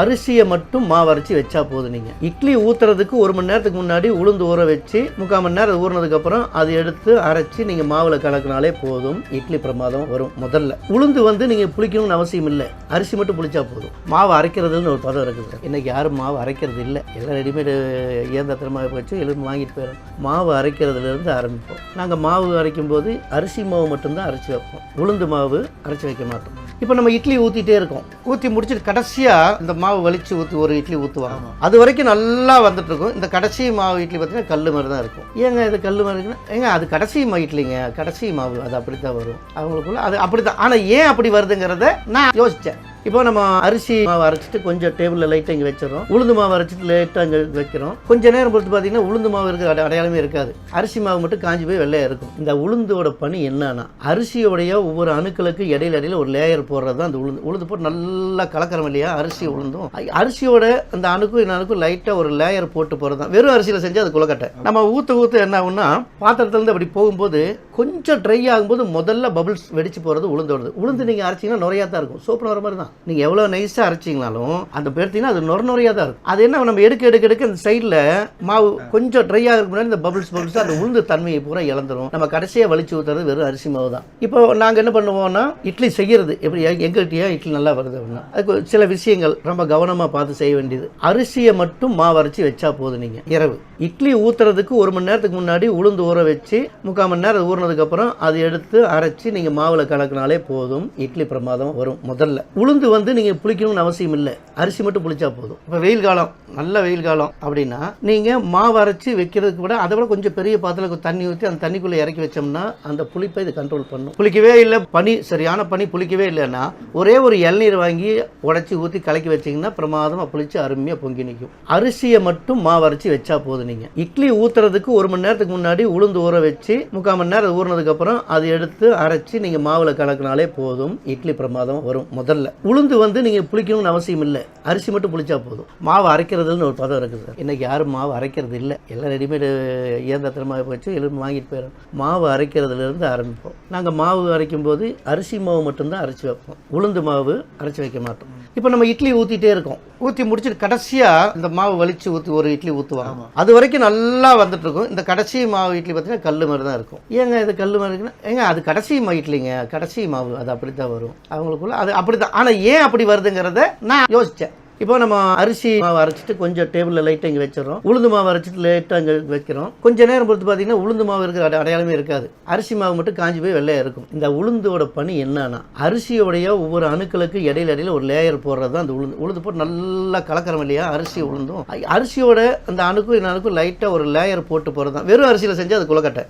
அரிசியை மட்டும் மாவு அரைச்சி வச்சா போதும். நீங்கள் இட்லி ஊற்றுறதுக்கு 1 மணி நேரத்துக்கு முன்னாடி உளுந்து ஊற வச்சு 3/4 மணி நேரம் ஊறினதுக்கப்புறம் அது எடுத்து அரைச்சி நீங்கள் மாவில் கலக்கினாலே போதும். இட்லி பிரமாதம் வரும். முதல்ல உளுந்து நீங்கள் புளிக்கணும்னு அவசியம் இல்லை, அரிசி மட்டும் புளிச்சா போதும். மாவு அரைக்கிறதுன்னு ஒரு பதம் இருக்குது. இன்றைக்கி யாரும் மாவு அரைக்கிறது இல்லை, எல்லாம் ரெடிமேடு இயந்திரமாக வச்சு எல்லாம் வாங்கிட்டு போயிடும். மாவு அரைக்கிறதுலேருந்து ஆரம்பிப்போம். நாங்கள் மாவு அரைக்கும் போது அரிசி மாவு மட்டும்தான் அரைச்சி வைப்போம், உளுந்து மாவு அரைச்சி வைக்க மாட்டோம். இப்போ நம்ம இட்லி ஊற்றிட்டே இருக்கோம், ஊற்றி முடிச்சுட்டு கடைசியாக இந்த மாவு வலிச்சு ஊற்றி ஒரு இட்லி ஊற்றுவாங்க. அது வரைக்கும் நல்லா வந்துட்டு இருக்கும். இந்த கடைசி மாவு இட்லி பார்த்தீங்கன்னா கல் மாதிரி தான் இருக்கும். ஏங்க இது கல் மாதிரி இருக்குன்னா, ஏங்க அது கடைசி இட்லிங்க, கடைசி மாவு அது அப்படி தான் வரும் அவங்களுக்குள்ள, அது அப்படி தான். ஆனால் ஏன் அப்படி வருதுங்கிறத நான் யோசித்தேன். இப்போ நம்ம அரிசி மாவு அரைச்சிட்டு கொஞ்சம் டேபிளில் லைட்டாக இங்கே வச்சிடறோம், உளுந்து மாவு அரைச்சிட்டு லைட்டாக அங்கே வைக்கிறோம். கொஞ்சம் நேரம் பொறுத்து பார்த்தீங்கன்னா உளுந்து மாவு இருக்கிற அடையாளமே இருக்காது, அரிசி மாவு மட்டும் காஞ்சி போய் வெள்ளையாக இருக்கும். இந்த உளுந்தோட பணி என்னன்னா, அரிசியோடைய ஒவ்வொரு அணுக்களுக்கு இடையில ஒரு லேயர் போடுறது தான் அந்த உளுந்து போட்டு நல்லா கலக்கிறோம் இல்லையா, அரிசி உளுந்தும் அரிசியோட அந்த அணுக்கும் இந்த அணுக்கும் லைட்டாக ஒரு லேயர் போட்டு போகிறது தான். வெறும் அரிசியில் செஞ்சு அது குலக்கட்டை. நம்ம ஊற்ற என்ன ஆகும்னா, பாத்திரத்துலேருந்து அப்படி போகும்போது கொஞ்சம் ட்ரை ஆகும்போது முதல்ல பபிள்ஸ் வெடிச்சு போகிறது உளுந்தோடுது. உளுந்து நீங்கள் அரைச்சிங்கன்னா நுரையாக தான் இருக்கும், சோப்பு வர மாதிரி தான். நீங்கள் எவ்வளோ நைஸாக அரைச்சிங்கனாலும் அந்த பேர்த்திங்கன்னா அது நுரையாக தான் இருக்கும். அது என்ன நம்ம எடுக்க அந்த சைடில் மாவு கொஞ்சம் ட்ரை ஆகிறதுக்கு முன்னாடி இந்த பபிள்ஸ் அந்த உளுந்து தன்மையை பூரா இழந்துடும். நம்ம கடைசியாக வலிச்சு ஊற்றுறது வெறும் அரிசி மாவு தான். இப்போ நாங்கள் என்ன பண்ணுவோம்னா, இட்லி செய்கிறது எப்படி எங்கள்கிட்டயா இட்லி நல்லா வருது அப்படின்னா அதுக்கு சில விஷயங்கள் ரொம்ப கவனமாக பார்த்து செய்ய வேண்டியது. அரிசியை மட்டும் மாவு அரைச்சி வச்சா போதும். நீங்கள் இரவு இட்லி ஊற்றுறதுக்கு 1 மணி நேரத்துக்கு முன்னாடி உளுந்து ஊற வச்சு 3/4 மணி நேரம் ஊறினதுக்கப்புறம் அது எடுத்து அரைச்சி நீங்கள் மாவில் கலக்கினாலே போதும். இட்லி பிரமாதம் வரும். முதல்ல உளுந்து நீங்கள் புளிக்கணும்னு அவசியம் இல்லை, அரிசி மட்டும் புளிச்சா போதும். இப்போ வெயில் காலம், நல்ல வெயில் காலம் அப்படின்னா நீங்கள் மாவு அரைச்சி வைக்கிறதுக்கு கூட அதை விட கொஞ்சம் பெரிய பாத்திரத்தில் தண்ணி ஊற்றி அந்த தண்ணிக்குள்ளே இறக்கி வச்சோம்னா அந்த புளிப்பை இது கண்ட்ரோல் பண்ணும். புளிக்கவே இல்லை, பனி சரியான பனி புளிக்கவே இல்லைன்னா ஒரே ஒரு இளநீர் வாங்கி உடச்சி ஊற்றி கலக்கி வச்சிங்கன்னா பிரமாதமாக புளிச்சு அருமையாக பொங்கி நிற்கும். அரிசியை மட்டும் மாவு அரைச்சி வச்சா போதும். நீங்கள் இட்லி ஊற்றுறதுக்கு 1 மணி நேரத்துக்கு முன்னாடி உளுந்து ஊற வச்சு 3/4 மணி நேரம் ஊறினதுக்கப்புறம் அது எடுத்து அரைச்சி நீங்கள் மாவில் கலக்கினாலே போதும். இட்லி பிரமாதம் வரும். முதல்ல உளுந்து நீங்கள் புளிக்கணும்னு அவசியம் இல்லை, அரிசி மட்டும் புளிச்சா போதும். மாவு அரைக்கிறதுன்னு ஒரு பதம் இருக்குது. இன்றைக்கி யாரும் மாவு அரைக்கிறது இல்லை, எல்லாம் ரெடிமேடு இயந்திரமாக வச்சு எல்லாம் வாங்கிட்டு போயிடும். மாவு அரைக்கிறதுலேருந்து ஆரம்பிப்போம். நாங்கள் மாவு அரைக்கும் போது அரிசி மாவு மட்டும்தான் அரைச்சி வைப்போம், உளுந்து மாவு அரைச்சி வைக்க மாட்டோம். இப்போ நம்ம இட்லி ஊற்றிட்டே இருக்கோம், ஊற்றி முடிச்சுட்டு கடைசியாக இந்த மாவு வலிச்சு ஊற்றி ஒரு இட்லி ஊற்றுவாங்க. அது வரைக்கும் நல்லா வந்துட்டு இருக்கும். இந்த கடைசி மாவு இட்லி பார்த்தீங்கன்னா கல் மாதிரி தான் இருக்கும். ஏங்க இது கல் மாதிரி இருக்குன்னா, ஏங்க அது கடைசி இட்லிங்க, கடைசி மாவு அது அப்படி தான் வரும் அவங்களுக்குள்ள, அது அப்படி தான். ஆனால் ஏன் அப்படி வருதுங்கிறத நான் யோசித்தேன். இப்போ நம்ம அரிசி மாவு அரைச்சிட்டு கொஞ்சம் டேபிளில் லைட்டாக இங்கே வச்சிடறோம், உளுந்து மாவு அரைச்சிட்டு லைட்டாக அங்கே வைக்கிறோம். கொஞ்சம் நேரம் பொறுத்து பார்த்தீங்கன்னா உளுந்து மாவு இருக்கிற அடையாளமே இருக்காது, அரிசி மாவு மட்டும் காஞ்சி போய் வெள்ளையாக இருக்கும். இந்த உளுந்தோட பணி என்னன்னா, அரிசியோடைய ஒவ்வொரு அணுக்களுக்கு இடையில ஒரு லேயர் போடுறது தான் அந்த உளுந்து போட்டு நல்லா கலக்கிறோம் இல்லையா, அரிசி உளுந்தும் அரிசியோட அந்த அணுக்கும் இந்த அணுக்கும் லைட்டாக ஒரு லேயர் போட்டு போகிறது தான். வெறும் அரிசியில் செஞ்சு அது குலக்கட்டை.